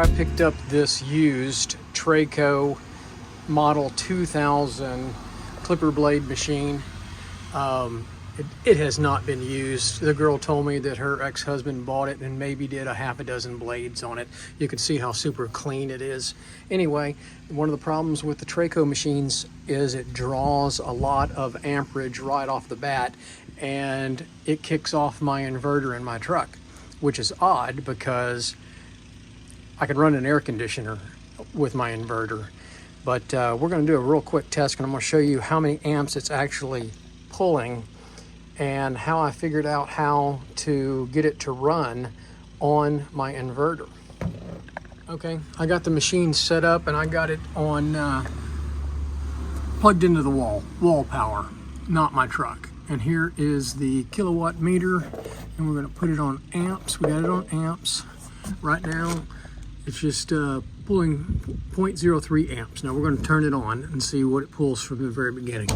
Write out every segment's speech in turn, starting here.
I picked up this used Treyco model 2000 clipper blade machine. It has not been used. The girl told me that her ex-husband bought it and maybe did a half a dozen blades on it. You can see how super clean it is. Anyway, one of the problems with the Treyco machines is it draws a lot of amperage right off the bat, and it kicks off my inverter in my truck, which is odd because I can run an air conditioner with my inverter. But we're going to do a real quick test, and I'm going to show you how many amps it's actually pulling and how I figured out how to get it to run on my inverter. Okay, I got the machine set up and I got it on plugged into the wall power, not my truck. And here is the kilowatt meter, and we're going to put it on amps. We got it on amps. Right now it's just pulling 0.03 amps. Now we're going to turn it on and see what it pulls from the very beginning.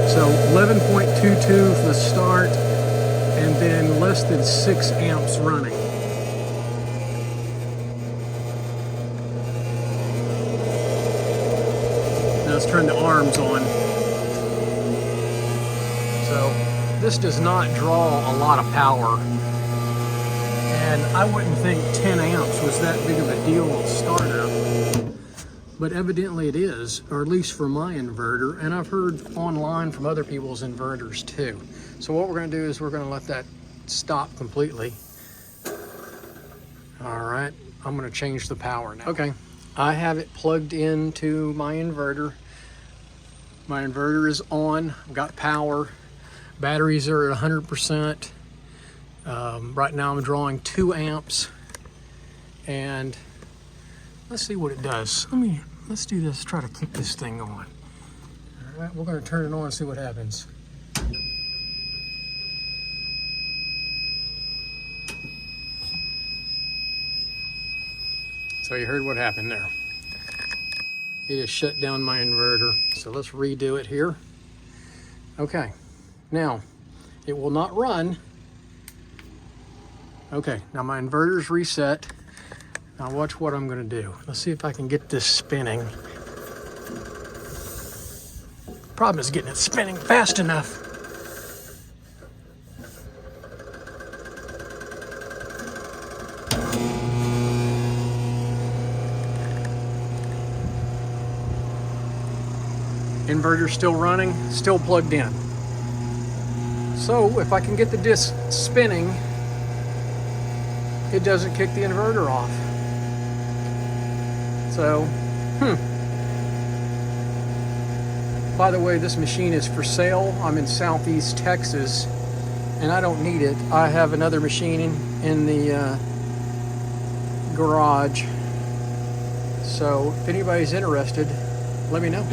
So 11.22 for the start, and then less than 6 amps running. Now let's turn the arms on. So this does not draw a lot of power, and I wouldn't think 10 amps was that big of a deal at startup. But evidently it is, or at least for my inverter, and I've heard online from other people's inverters too. So what we're going to do is we're going to let that stop completely. All right, I'm going to change the power now. Okay, I have it plugged into my inverter. My inverter is on, I've got power. Batteries are at 100%. Right now I'm drawing 2 amps, and let's see what it does. Let's do this, try to kick this thing on. All right, we're going to turn it on and see what happens. So you heard what happened there. It just shut down my inverter. So let's redo it here. Okay, now it will not run. Okay, now my inverter's reset. Now watch what I'm going to do. Let's see if I can get this spinning. Problem is getting it spinning fast enough. Inverter's still running, still plugged in. So if I can get the disc spinning, it doesn't kick the inverter off. So, By the way, this machine is for sale. I'm in Southeast Texas, and I don't need it. I have another machine in the garage. So if anybody's interested, let me know.